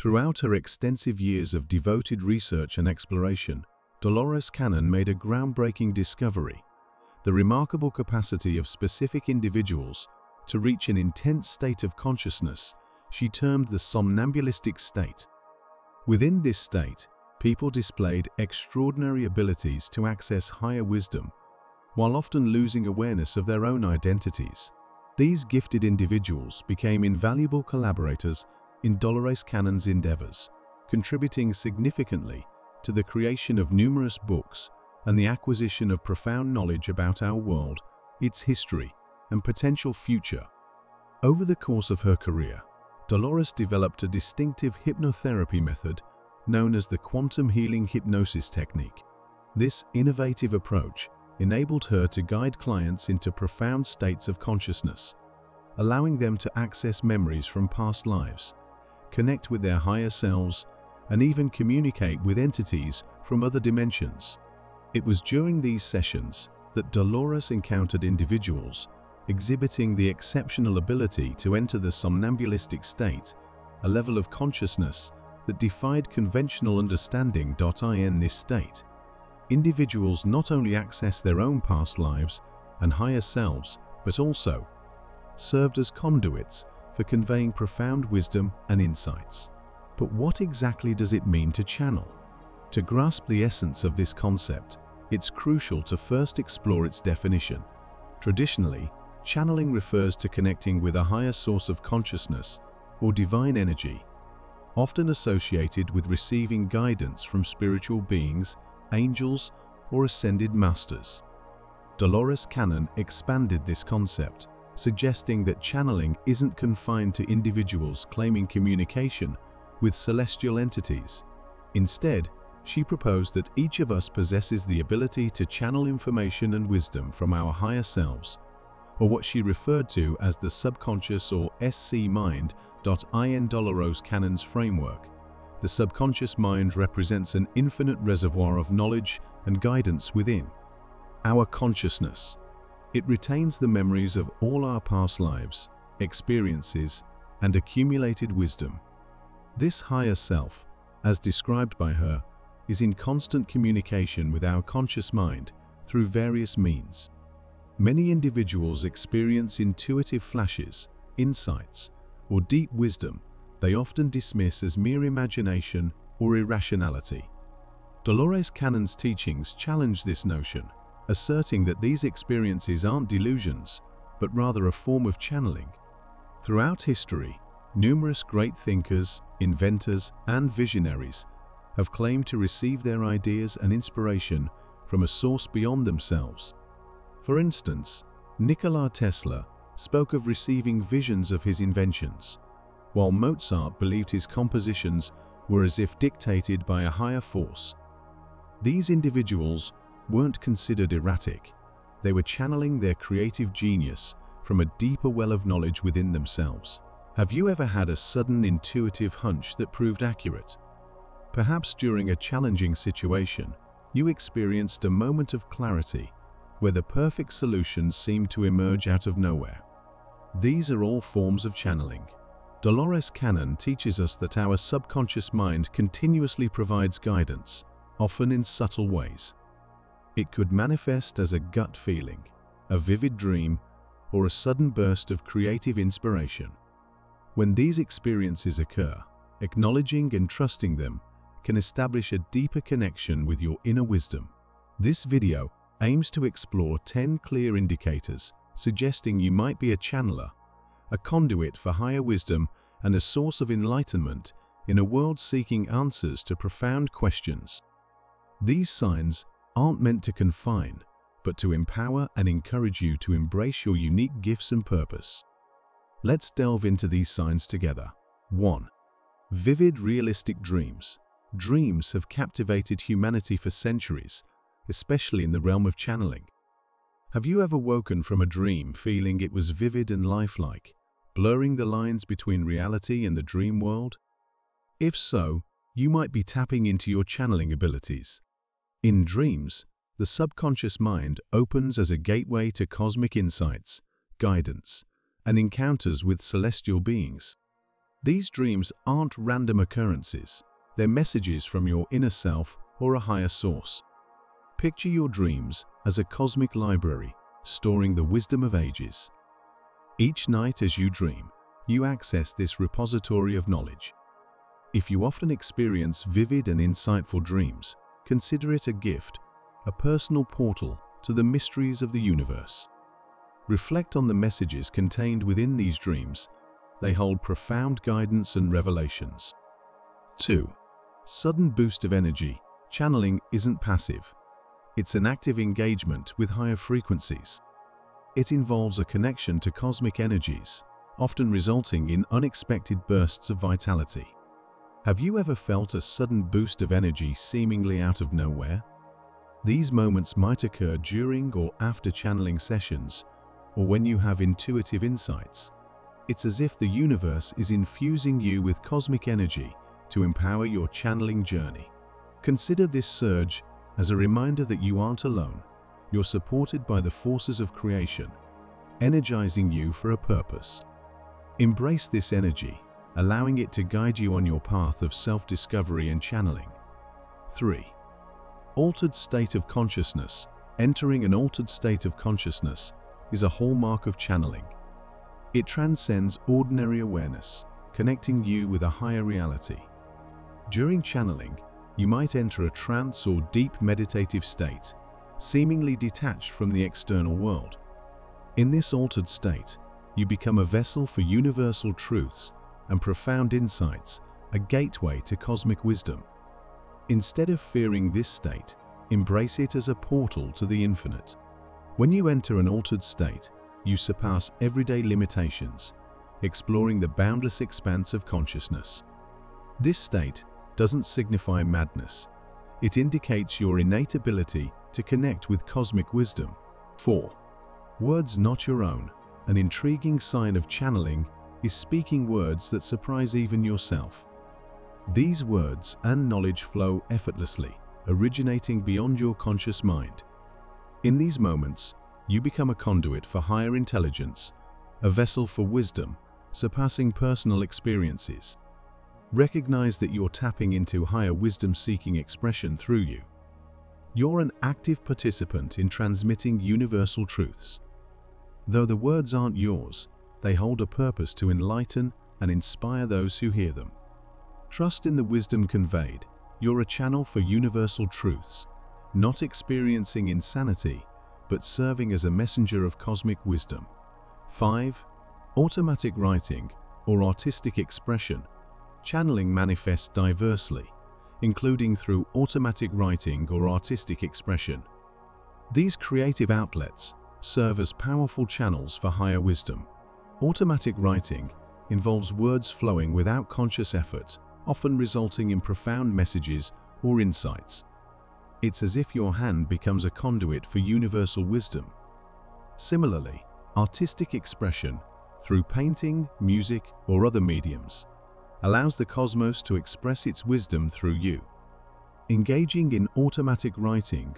Throughout her extensive years of devoted research and exploration, Dolores Cannon made a groundbreaking discovery: the remarkable capacity of specific individuals to reach an intense state of consciousness she termed the somnambulistic state. Within this state, people displayed extraordinary abilities to access higher wisdom, while often losing awareness of their own identities. These gifted individuals became invaluable collaborators in Dolores Cannon's endeavors, contributing significantly to the creation of numerous books and the acquisition of profound knowledge about our world, its history, and potential future. Over the course of her career, Dolores developed a distinctive hypnotherapy method known as the quantum healing hypnosis technique. This innovative approach enabled her to guide clients into profound states of consciousness, allowing them to access memories from past lives, connect with their higher selves, and even communicate with entities from other dimensions. It was during these sessions that Dolores encountered individuals exhibiting the exceptional ability to enter the somnambulistic state, a level of consciousness that defied conventional understanding. In this state, individuals not only accessed their own past lives and higher selves, but also served as conduits for conveying profound wisdom and insights. But what exactly does it mean to channel? To grasp the essence of this concept, it's crucial to first explore its definition. Traditionally, channeling refers to connecting with a higher source of consciousness or divine energy, often associated with receiving guidance from spiritual beings, angels, or ascended masters. Dolores Cannon expanded this concept, suggesting that channeling isn't confined to individuals claiming communication with celestial entities. Instead, she proposed that each of us possesses the ability to channel information and wisdom from our higher selves, or what she referred to as the subconscious or SC mind. In Dolores Cannon's framework, the subconscious mind represents an infinite reservoir of knowledge and guidance within our consciousness. It retains the memories of all our past lives, experiences, and accumulated wisdom. This higher self, as described by her, is in constant communication with our conscious mind through various means. Many individuals experience intuitive flashes, insights, or deep wisdom they often dismiss as mere imagination or irrationality. Dolores Cannon's teachings challenge this notion, asserting that these experiences aren't delusions, but rather a form of channeling. Throughout history, numerous great thinkers, inventors, and visionaries have claimed to receive their ideas and inspiration from a source beyond themselves. For instance, Nikola Tesla spoke of receiving visions of his inventions, while Mozart believed his compositions were as if dictated by a higher force. These individuals weren't considered erratic. They were channeling their creative genius from a deeper well of knowledge within themselves. Have you ever had a sudden intuitive hunch that proved accurate? Perhaps during a challenging situation, you experienced a moment of clarity where the perfect solution seemed to emerge out of nowhere. These are all forms of channeling. Dolores Cannon teaches us that our subconscious mind continuously provides guidance, often in subtle ways. It could manifest as a gut feeling, a vivid dream, or a sudden burst of creative inspiration. When these experiences occur, acknowledging and trusting them can establish a deeper connection with your inner wisdom. This video aims to explore 10 clear indicators suggesting you might be a channeler, a conduit for higher wisdom, and a source of enlightenment in a world seeking answers to profound questions. These signs aren't meant to confine, but to empower and encourage you to embrace your unique gifts and purpose. Let's delve into these signs together. 1. Vivid, realistic dreams. Dreams have captivated humanity for centuries, especially in the realm of channeling. Have you ever woken from a dream feeling it was vivid and lifelike, blurring the lines between reality and the dream world? If so, you might be tapping into your channeling abilities. In dreams, the subconscious mind opens as a gateway to cosmic insights, guidance, and encounters with celestial beings. These dreams aren't random occurrences. They're messages from your inner self or a higher source. Picture your dreams as a cosmic library, storing the wisdom of ages. Each night as you dream, you access this repository of knowledge. If you often experience vivid and insightful dreams, consider it a gift, a personal portal to the mysteries of the universe. Reflect on the messages contained within these dreams. They hold profound guidance and revelations. 2. Sudden boost of energy. Channeling isn't passive. It's an active engagement with higher frequencies. It involves a connection to cosmic energies, often resulting in unexpected bursts of vitality. Have you ever felt a sudden boost of energy seemingly out of nowhere? These moments might occur during or after channeling sessions, or when you have intuitive insights. It's as if the universe is infusing you with cosmic energy to empower your channeling journey. Consider this surge as a reminder that you aren't alone. You're supported by the forces of creation, energizing you for a purpose. Embrace this energy, allowing it to guide you on your path of self-discovery and channeling. 3. Altered state of consciousness. Entering an altered state of consciousness is a hallmark of channeling. It transcends ordinary awareness, connecting you with a higher reality. During channeling, you might enter a trance or deep meditative state, seemingly detached from the external world. In this altered state, you become a vessel for universal truths and profound insights, a gateway to cosmic wisdom. Instead of fearing this state, embrace it as a portal to the infinite. When you enter an altered state, you surpass everyday limitations, exploring the boundless expanse of consciousness. This state doesn't signify madness. It indicates your innate ability to connect with cosmic wisdom. 4. Words not your own. An intriguing sign of channeling is speaking words that surprise even yourself. These words and knowledge flow effortlessly, originating beyond your conscious mind. In these moments, you become a conduit for higher intelligence, a vessel for wisdom, surpassing personal experiences. Recognize that you're tapping into higher wisdom-seeking expression through you. You're an active participant in transmitting universal truths. Though the words aren't yours, they hold a purpose to enlighten and inspire those who hear them. Trust in the wisdom conveyed. You're a channel for universal truths, not experiencing insanity, but serving as a messenger of cosmic wisdom. 5. Automatic writing or artistic expression. Channeling manifests diversely, including through automatic writing or artistic expression. These creative outlets serve as powerful channels for higher wisdom. Automatic writing involves words flowing without conscious effort, often resulting in profound messages or insights. It's as if your hand becomes a conduit for universal wisdom. Similarly, artistic expression, through painting, music, or other mediums, allows the cosmos to express its wisdom through you. Engaging in automatic writing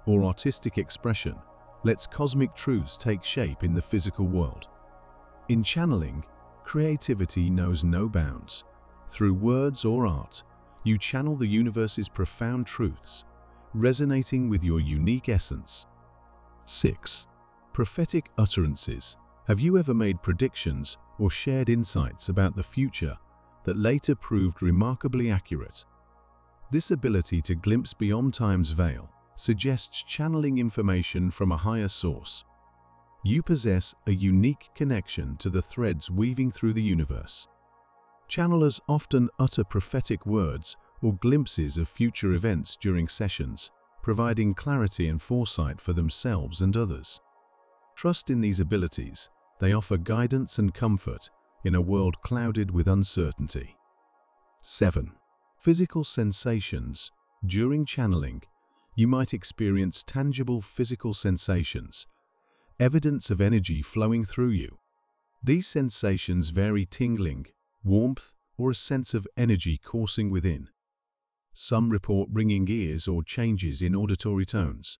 or artistic expression lets cosmic truths take shape in the physical world. In channeling, creativity knows no bounds. Through words or art, you channel the universe's profound truths, resonating with your unique essence. 6. Prophetic utterances. Have you ever made predictions or shared insights about the future that later proved remarkably accurate? This ability to glimpse beyond time's veil suggests channeling information from a higher source. You possess a unique connection to the threads weaving through the universe. Channelers often utter prophetic words or glimpses of future events during sessions, providing clarity and foresight for themselves and others. Trust in these abilities. They offer guidance and comfort in a world clouded with uncertainty. 7. Physical sensations. During channeling, you might experience tangible physical sensations, evidence of energy flowing through you. These sensations vary: tingling, warmth, or a sense of energy coursing within. Some report ringing ears or changes in auditory tones.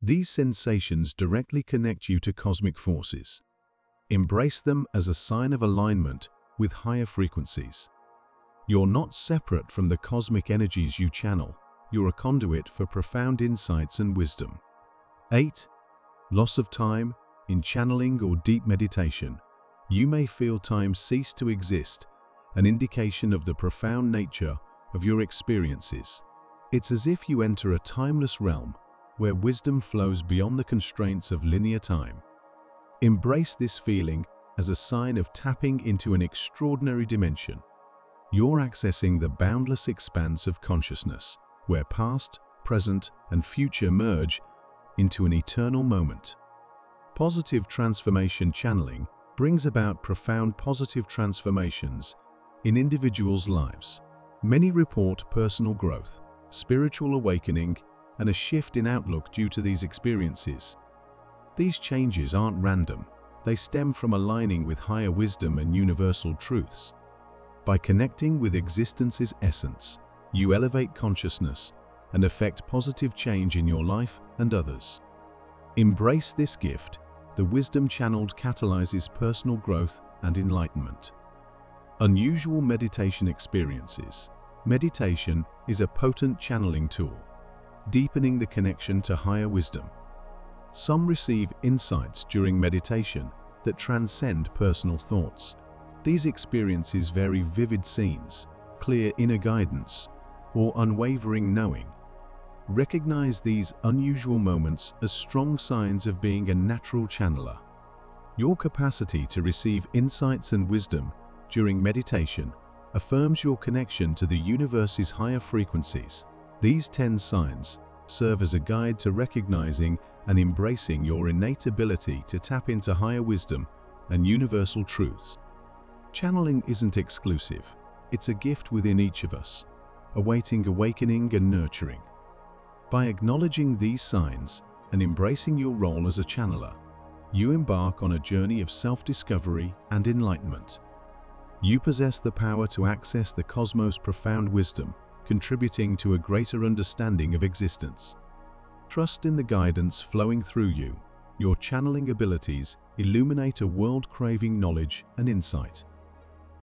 These sensations directly connect you to cosmic forces. Embrace them as a sign of alignment with higher frequencies. You're not separate from the cosmic energies you channel. You're a conduit for profound insights and wisdom. 8. Loss of time. In channeling or deep meditation, you may feel time cease to exist, an indication of the profound nature of your experiences. It's as if you enter a timeless realm where wisdom flows beyond the constraints of linear time. Embrace this feeling as a sign of tapping into an extraordinary dimension. You're accessing the boundless expanse of consciousness, where past, present, and future merge into an eternal moment. Positive transformation channeling brings about profound positive transformations in individuals' lives. Many report personal growth, spiritual awakening, and a shift in outlook due to these experiences. These changes aren't random. They stem from aligning with higher wisdom and universal truths. By connecting with existence's essence, you elevate consciousness and effect positive change in your life and others. Embrace this gift. The wisdom channeled catalyzes personal growth and enlightenment. Unusual meditation experiences. Meditation is a potent channeling tool, deepening the connection to higher wisdom. Some receive insights during meditation that transcend personal thoughts. These experiences vary: vivid scenes, clear inner guidance, or unwavering knowing. Recognize these unusual moments as strong signs of being a natural channeler. Your capacity to receive insights and wisdom during meditation affirms your connection to the universe's higher frequencies. These 10 signs serve as a guide to recognizing and embracing your innate ability to tap into higher wisdom and universal truths. Channeling isn't exclusive. It's a gift within each of us, awaiting awakening and nurturing. By acknowledging these signs and embracing your role as a channeler, you embark on a journey of self-discovery and enlightenment. You possess the power to access the cosmos' profound wisdom, contributing to a greater understanding of existence. Trust in the guidance flowing through you. Your channeling abilities illuminate a world craving knowledge and insight.